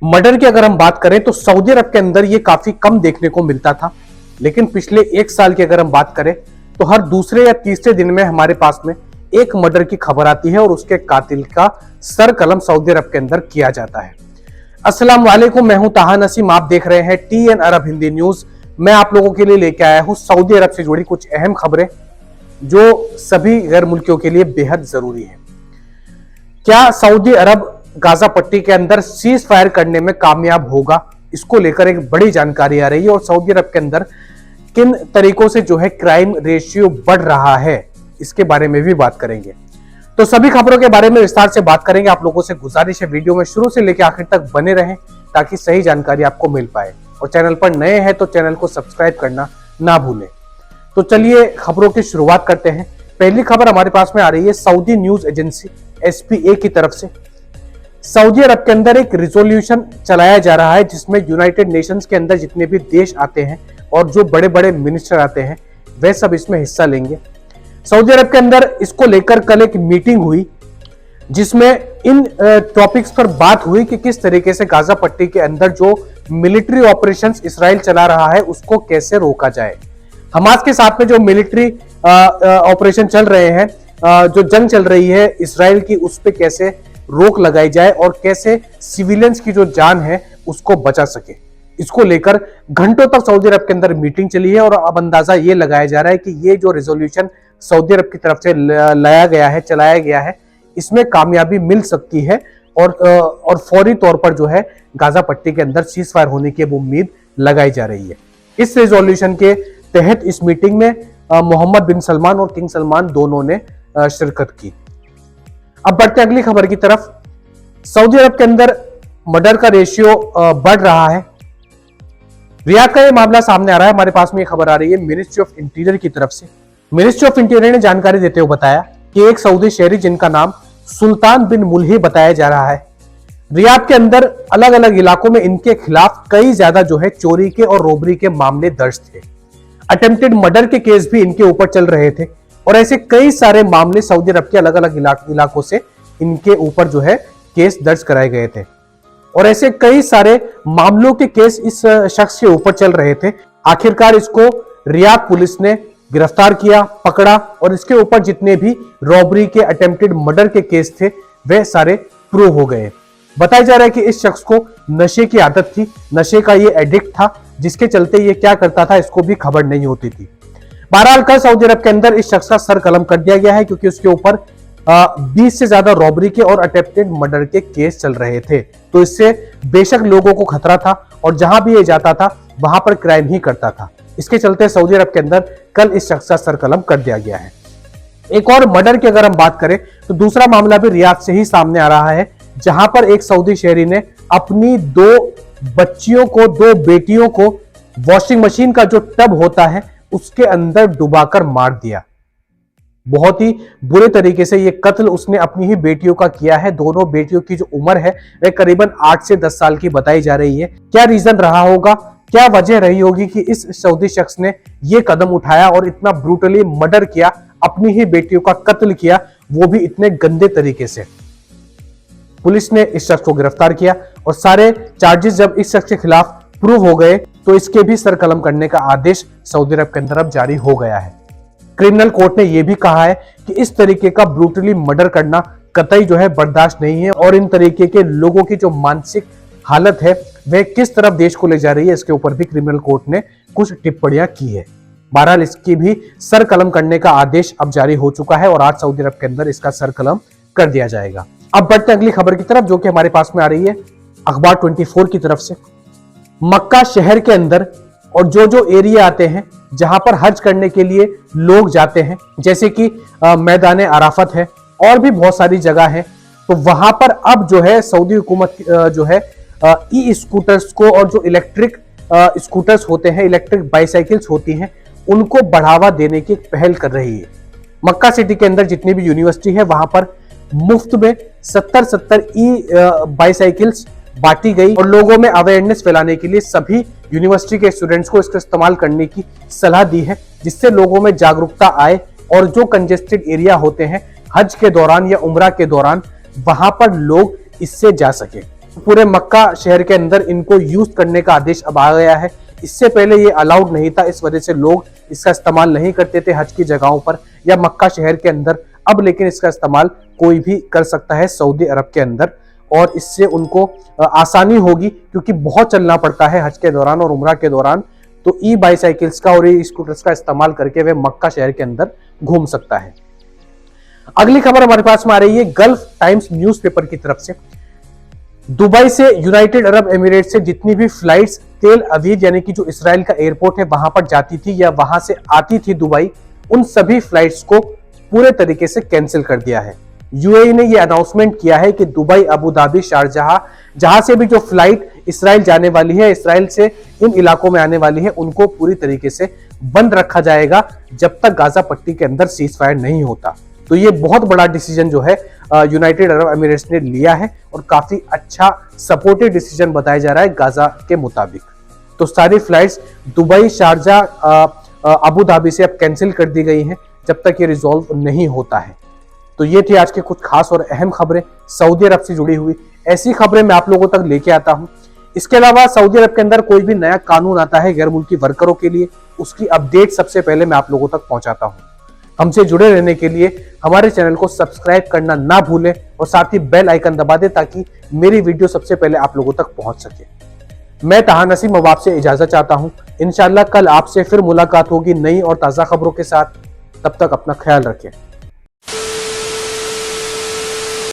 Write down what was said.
Murder की अगर हम बात करें तो सऊदी अरब के अंदर ये काफी कम देखने को मिलता था, लेकिन पिछले एक साल की अगर हम बात करें तो हर दूसरे या तीसरे दिन में हमारे पास में एक मर्डर की खबर आती है और उसके कातिल का सर कलम सऊदी अरब के अंदर किया जाता है। अस्सलाम वालेकुम, मैं हूं ताहा नसीम, आप देख रहे हैं TN अरब हिंदी न्यूज। मैं आप लोगों के लिए लेके आया हूं सऊदी अरब से जुड़ी कुछ अहम खबरें जो सभी गैर मुल्कियों के लिए बेहद जरूरी है। क्या सऊदी अरब गाजा पट्टी के अंदर सीज फायर करने में कामयाब होगा, इसको लेकर एक बड़ी जानकारी आ रही है और सऊदी अरब के अंदर किन तरीकों से जो है क्राइम रेशियो बढ़ रहा है, इसके बारे में भी बात करेंगे। तो सभी खबरों के बारे में विस्तार से बात करेंगे। आप लोगों से गुजारिश है वीडियो में शुरू से लेकर आखिर तक बने रहें ताकि सही जानकारी आपको मिल पाए, और चैनल पर नए हैं तो चैनल को सब्सक्राइब करना ना भूलें। तो चलिए खबरों की शुरुआत करते हैं। पहली खबर हमारे पास में आ रही है सऊदी न्यूज एजेंसी SPA की तरफ से। सऊदी अरब के अंदर एक रिजोल्यूशन चलाया जा रहा है जिसमें यूनाइटेड नेशंस के अंदर जितने भी देश आते हैं और जो बड़े बड़े मिनिस्टर आते हैं वे सब इसमें हिस्सा लेंगे। सऊदी अरब के अंदर इसको लेकर कल एक मीटिंग हुई जिसमें इन टॉपिक्स पर बात हुई कि किस तरीके से गाजा पट्टी के अंदर जो मिलिट्री ऑपरेशंस इसराइल चला रहा है उसको कैसे रोका जाए। हमास के साथ में जो मिलिट्री ऑपरेशन चल रहे हैं, जो जंग चल रही है इसराइल की, उस पर कैसे रोक लगाई जाए और कैसे सिविलियंस की जो जान है उसको बचा सके, इसको लेकर घंटों तक सऊदी अरब के अंदर मीटिंग चली है। और अब अंदाजा ये लगाया जा रहा है कि ये जो रेजोल्यूशन सऊदी अरब की तरफ से लाया गया है, चलाया गया है, इसमें कामयाबी मिल सकती है और फौरी तौर पर जो है गाजा पट्टी के अंदर सीज फायर होने की उम्मीद लगाई जा रही है। इस रेजोल्यूशन के तहत इस मीटिंग में मोहम्मद बिन सलमान और किंग सलमान दोनों ने शिरकत की। अब बढ़ते अगली खबर की तरफ। सऊदी अरब के अंदर मर्डर का रेशियो बढ़ रहा है। रियाद का यह मामला सामने आ रहा है। हमारे पास में ये खबर आ रही है मिनिस्ट्री ऑफ इंटीरियर की तरफ से। मिनिस्ट्री ऑफ इंटीरियर ने जानकारी देते हुए बताया कि एक सऊदी शहरी जिनका नाम सुल्तान बिन मुल्ही बताया जा रहा है, रियाद के अंदर अलग अलग इलाकों में इनके खिलाफ कई ज्यादा जो है चोरी के और रोबरी के मामले दर्ज थे। अटेम्प्टेड मर्डर के केस भी इनके ऊपर चल रहे थे और ऐसे कई सारे मामले सऊदी अरब के अलग अलग इलाकों से इनके ऊपर जो है केस दर्ज कराए गए थे और ऐसे कई सारे मामलों के केस इस शख्स के ऊपर चल रहे थे। आखिरकार इसको रियाद पुलिस ने गिरफ्तार किया, पकड़ा और इसके ऊपर जितने भी रॉबरी के, अटेम्प्टेड मर्डर के केस थे वे सारे प्रूव हो गए। बताया जा रहा है कि इस शख्स को नशे की आदत थी, नशे का ये एडिक्ट था, जिसके चलते ये क्या करता था इसको भी खबर नहीं होती थी। बहरहाल कल सऊदी अरब के अंदर इस शख्स का सर कलम कर दिया गया है क्योंकि उसके ऊपर 20 से ज्यादा रॉबरी के और अटेम्प्टेड मर्डर के केस चल रहे थे। तो इससे बेशक लोगों को खतरा था और जहां भी ये जाता था वहां पर क्राइम ही करता था। इसके चलते सऊदी अरब के अंदर कल इस शख्स का सर कलम कर दिया गया है। एक और मर्डर की अगर हम बात करें तो दूसरा मामला भी रियाद से ही सामने आ रहा है, जहां पर एक सऊदी शहरी ने अपनी 2 बच्चियों को, 2 बेटियों को वॉशिंग मशीन का जो टब होता है उसके अंदर डुबाकर मार दिया। बहुत ही बुरे तरीके से ये कत्ल उसने अपनी ही बेटियों का किया है। दोनों बेटियों की जो उम्र है वह करीबन 8 से 10 साल की बताई जा रही है। क्या रीजन रहा होगा, क्या वजह रही होगी कि इस सऊदी शख्स ने यह कदम उठाया और इतना ब्रूटली मर्डर किया, अपनी ही बेटियों का कत्ल किया, वो भी इतने गंदे तरीके से। पुलिस ने इस शख्स को गिरफ्तार किया और सारे चार्जेस जब इस शख्स के खिलाफ प्रूव हो गए तो इसके भी सर कलम करने का आदेश सऊदी अरब के अंदर अब जारी हो गया है। क्रिमिनल कोर्ट ने यह भी कहा है कि इस तरीके का ब्रूटली मर्डर करना कतई जो है बर्दाश्त नहीं है और इन तरीके के लोगों की जो मानसिक हालत है वह किस तरफ देश को ले जा रही है, इसके ऊपर भी क्रिमिनल कोर्ट ने कुछ टिप्पणियां की है। बहरहाल इसकी भी सर कलम करने का आदेश अब जारी हो चुका है और आज सऊदी अरब के अंदर इसका सर कलम कर दिया जाएगा। अब बढ़ते अगली खबर की तरफ जो कि हमारे पास में आ रही है अखबार 24 की तरफ से। मक्का शहर के अंदर और जो एरिया आते हैं जहां पर हज करने के लिए लोग जाते हैं, जैसे कि मैदान अराफत है और भी बहुत सारी जगह है, तो वहां पर अब जो है सऊदी हुकूमत जो है ई स्कूटर्स को और जो इलेक्ट्रिक स्कूटर्स होते हैं, इलेक्ट्रिक बाइसाइकिल्स होती हैं, उनको बढ़ावा देने की पहल कर रही है। मक्का सिटी के अंदर जितनी भी यूनिवर्सिटी है वहां पर मुफ्त में 70 ई बाइसाइकिल्स बांटी गई और लोगों में अवेयरनेस फैलाने के लिए सभी यूनिवर्सिटी के स्टूडेंट्स को इसका इस्तेमाल करने की सलाह दी है, जिससे लोगों में जागरूकता आए और जो कंजेस्टेड एरिया होते हैं हज के दौरान या उम्रा के दौरान, वहां पर लोग इससे जा सके। पूरे मक्का शहर के अंदर इनको यूज करने का आदेश अब आ गया है। इससे पहले ये अलाउड नहीं था, इस वजह से लोग इसका इस्तेमाल नहीं करते थे हज की जगहों पर या मक्का शहर के अंदर। अब लेकिन इसका इस्तेमाल कोई भी कर सकता है सऊदी अरब के अंदर, और इससे उनको आसानी होगी, क्योंकि बहुत चलना पड़ता है हज के दौरान और उम्रा के दौरान। तो ई बाईसाइकिल्स का और ई स्कूटर्स का इस्तेमाल करके वे मक्का शहर के अंदर घूम सकता है। अगली खबर हमारे पास में आ रही है गल्फ टाइम्स न्यूज़पेपर की तरफ से। दुबई से यूनाइटेड अरब एमिरेट से जितनी भी फ्लाइट्स तेल अवीव यानी कि जो इसराइल का एयरपोर्ट है वहां पर जाती थी या वहां से आती थी दुबई, उन सभी फ्लाइट्स को पूरे तरीके से कैंसिल कर दिया है। यूएई ने यह अनाउंसमेंट किया है कि दुबई, अबू धाबी, शारजाह, जहां से भी जो फ्लाइट इसराइल जाने वाली है, इसराइल से इन इलाकों में आने वाली है, उनको पूरी तरीके से बंद रखा जाएगा जब तक गाजा पट्टी के अंदर सीज फायर नहीं होता। तो ये बहुत बड़ा डिसीजन जो है यूनाइटेड अरब एमिरेट्स ने लिया है और काफी अच्छा सपोर्टिव डिसीजन बताया जा रहा है गाजा के मुताबिक। तो सारी flights Dubai, Sharjah, Abu Dhabi से अब कैंसिल कर दी गई हैं जब तक ये रिजॉल्व नहीं होता है। तो ये थी आज के कुछ खास और अहम खबरें सऊदी अरब से जुड़ी हुई। ऐसी खबरें मैं आप लोगों तक लेके आता हूं। इसके अलावा सऊदी अरब के अंदर कोई भी नया कानून आता है गैर मुल्की वर्करों के लिए, उसकी अपडेट सबसे पहले मैं आप लोगों तक पहुंचाता हूं। हमसे जुड़े रहने के लिए हमारे चैनल को सब्सक्राइब करना ना भूलें और साथ ही बेल आइकन दबा दें ताकि मेरी वीडियो सबसे पहले आप लोगों तक पहुंच सके। मैं ताहा नसीम अब आपसे इजाजत चाहता हूं। इंशाल्लाह कल आपसे फिर मुलाकात होगी नई और ताज़ा खबरों के साथ। तब तक अपना ख्याल रखें।